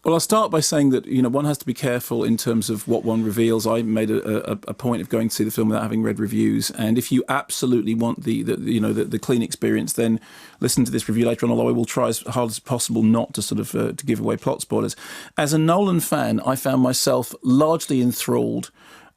Well, I'll start by saying that one has to be careful in terms of what one reveals. I made a point of going to see the film without having read reviews, and if you absolutely want the clean experience, then listen to this review later on. Although I will try as hard as possible not to sort of to give away plot spoilers. As a Nolan fan, I found myself largely enthralled,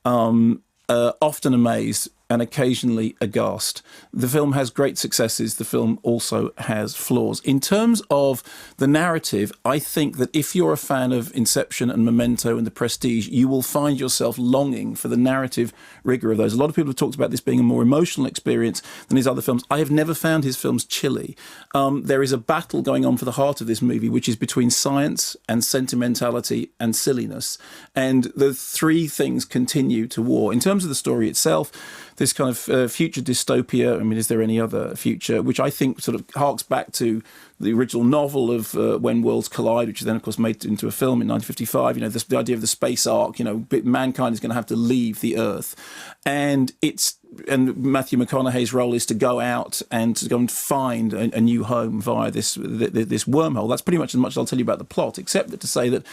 often amazed, and occasionally aghast. The film has great successes. The film also has flaws. In terms of the narrative, I think that if you're a fan of Inception and Memento and The Prestige, you will find yourself longing for the narrative rigour of those. A lot of people have talked about this being a more emotional experience than his other films. I have never found his films chilly. There is a battle going on for the heart of this movie, which is between science and sentimentality and silliness. And the three things continue to war. In terms of the story itself, this kind of future dystopia, I mean, is there any other future, which I think sort of harks back to the original novel of When Worlds Collide, which is then, of course, made into a film in 1955. The idea of the space arc, mankind is going to have to leave the Earth. And Matthew McConaughey's role is to go out and to go and find a new home via this wormhole. That's pretty much as much as I'll tell you about the plot, except that to say that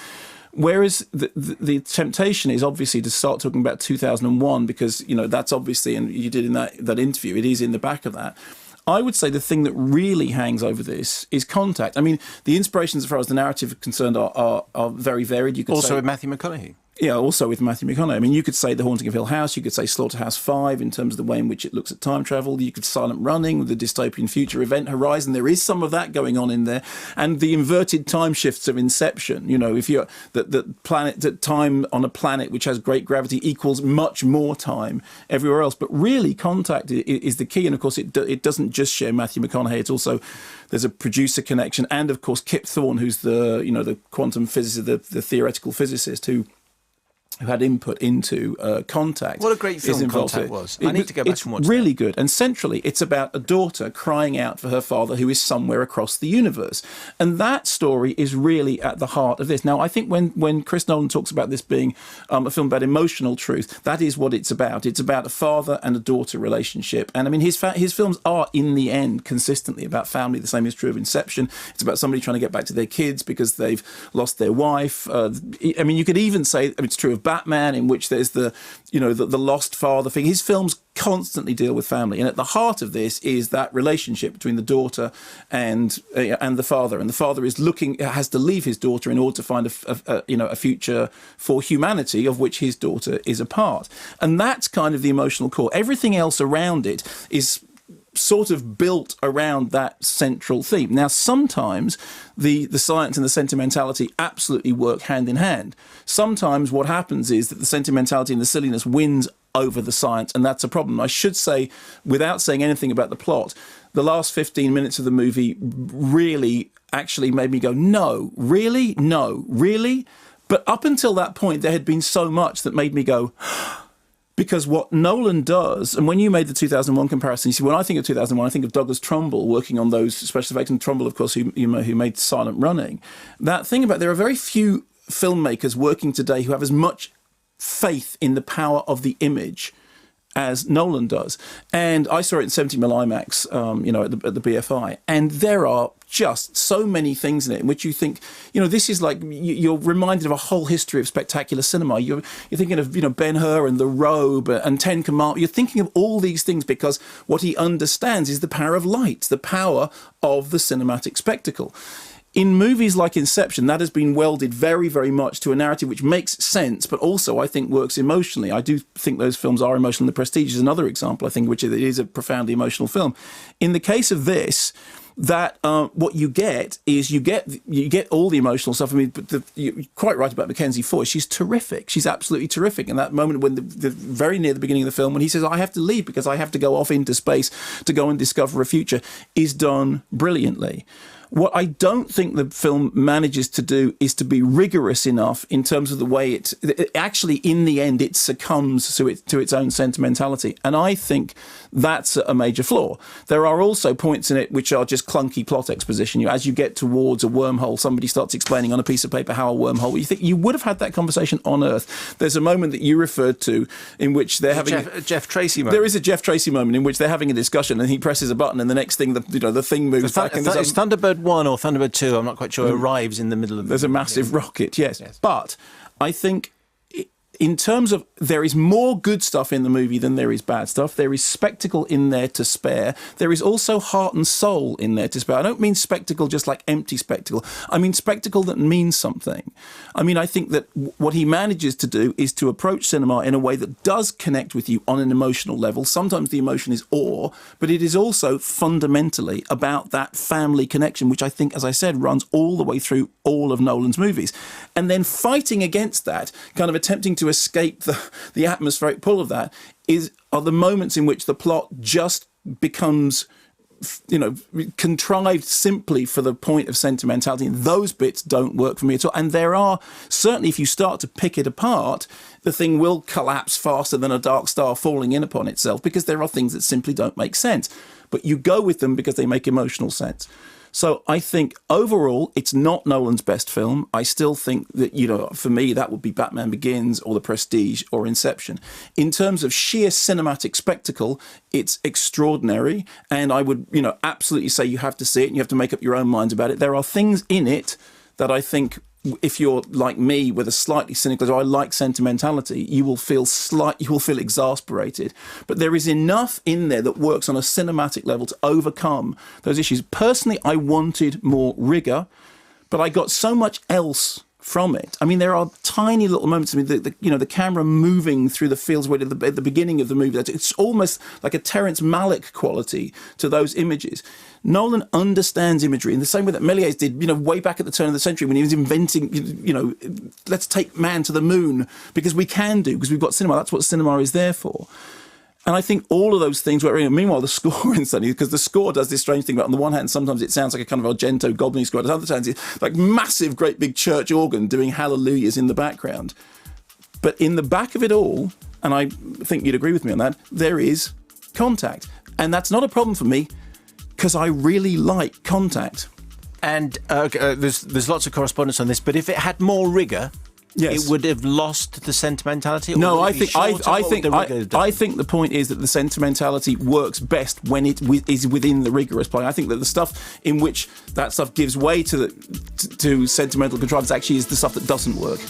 whereas the temptation is obviously to start talking about 2001 because, that's obviously, and you did in that interview, it is in the back of that. I would say the thing that really hangs over this is Contact. I mean, the inspirations as far as the narrative is concerned are very varied. You could also with Matthew McConaughey. Yeah, also with Matthew McConaughey. I mean, you could say The Haunting of Hill House, you could say Slaughterhouse 5 in terms of the way in which it looks at time travel, you could Silent Running with the dystopian future Event Horizon. There is some of that going on in there. And the inverted time shifts of Inception, if you're that time on a planet which has great gravity equals much more time everywhere else. But really, Contact is the key. And of course, it doesn't just share Matthew McConaughey. It's also, there's a producer connection. And of course, Kip Thorne, who's the quantum physicist, the theoretical physicist who had input into Contact. What a great film Contact was. I need to go back and watch it. It's really good. And centrally, it's about a daughter crying out for her father who is somewhere across the universe. And that story is really at the heart of this. Now, I think when Chris Nolan talks about this being a film about emotional truth, that is what it's about. It's about a father and a daughter relationship. And I mean, his films are, in the end, consistently about family. The same is true of Inception. It's about somebody trying to get back to their kids because they've lost their wife. I mean, you could even say, it's true of Batman, in which there's the lost father thing. His films constantly deal with family, and at the heart of this is that relationship between the daughter and the father. And the father has to leave his daughter in order to find a future for humanity, of which his daughter is a part. And that's kind of the emotional core. Everything else around it is sort of built around that central theme. Now, sometimes the science and the sentimentality absolutely work hand in hand. Sometimes what happens is that the sentimentality and the silliness wins over the science, and that's a problem. I should say, without saying anything about the plot, the last 15 minutes of the movie really actually made me go, no, really? No, really? But up until that point, there had been so much that made me go, because what Nolan does, and when you made the 2001 comparison, you see, when I think of 2001, I think of Douglas Trumbull working on those special effects, and Trumbull, of course, who made Silent Running. That thing about there are very few filmmakers working today who have as much faith in the power of the image as Nolan does. And I saw it in 70mm IMAX, at the BFI, and there are just so many things in it in which you think, this is like, you're reminded of a whole history of spectacular cinema. You're thinking of, Ben-Hur and The Robe and Ten Commandments. You're thinking of all these things because what he understands is the power of light, the power of the cinematic spectacle. In movies like Inception, that has been welded very, very much to a narrative which makes sense, but also, I think, works emotionally. I do think those films are emotional. The Prestige is another example, I think, which it is a profoundly emotional film. In the case of this, that what you get is you get all the emotional stuff. I mean, but you're quite right about Mackenzie Foy. She's terrific. She's absolutely terrific. And that moment when the very near the beginning of the film, when he says, "I have to leave because I have to go off into space to go and discover a future," is done brilliantly. What I don't think the film manages to do is to be rigorous enough in terms of the way it actually, in the end, it succumbs to its own sentimentality. And I think that's a major flaw. There are also points in it which are just clunky plot exposition. As you get towards a wormhole, somebody starts explaining on a piece of paper how a wormhole, you think you would have had that conversation on Earth. There's a moment that you referred to in which they're having a Jeff Tracy moment. There is a Jeff Tracy moment in which they're having a discussion and he presses a button and the next thing, the thing moves back. And it's Thunderbird Thunderbird 1 or Thunderbird 2, I'm not quite sure, arrives in the middle of There's a massive rocket, yes. But I think in terms of there is more good stuff in the movie than there is bad stuff. There is spectacle in there to spare. There is also heart and soul in there to spare. I don't mean spectacle just like empty spectacle. I mean spectacle that means something. I mean, I think that what he manages to do is to approach cinema in a way that does connect with you on an emotional level. Sometimes the emotion is awe, but it is also fundamentally about that family connection, which I think, as I said, runs all the way through all of Nolan's movies. And then fighting against that, kind of attempting to escape the atmospheric pull of that, are the moments in which the plot just becomes, contrived simply for the point of sentimentality. And those bits don't work for me at all. And there are, certainly if you start to pick it apart, the thing will collapse faster than a dark star falling in upon itself, because there are things that simply don't make sense. But you go with them because they make emotional sense. So I think overall, it's not Nolan's best film. I still think that, for me, that would be Batman Begins or The Prestige or Inception. In terms of sheer cinematic spectacle, it's extraordinary. And I would, absolutely say you have to see it and you have to make up your own minds about it. There are things in it that I think, if you're like me with a slightly cynical, I like sentimentality, you will feel exasperated. But there is enough in there that works on a cinematic level to overcome those issues. Personally, I wanted more rigor, but I got so much else from it. I mean, there are tiny little moments. I mean, the camera moving through the fields at the beginning of the movie. It's almost like a Terrence Malick quality to those images. Nolan understands imagery in the same way that Méliès did, way back at the turn of the century when he was inventing, let's take man to the moon because we can do, because we've got cinema. That's what cinema is there for. And I think all of those things were, meanwhile, the score in Sunny, because the score does this strange thing, but on the one hand, sometimes it sounds like a kind of Argento goblin score. On the other hand, it's like massive, great big church organ doing hallelujahs in the background. But in the back of it all, and I think you'd agree with me on that, there is Contact. And that's not a problem for me, because I really like Contact. And there's lots of correspondence on this, but if it had more rigour, yes, it would have lost the sentimentality. No, I think the point is that the sentimentality works best when it is within the rigorous play. I think that the stuff in which that stuff gives way to sentimental contrivance actually is the stuff that doesn't work.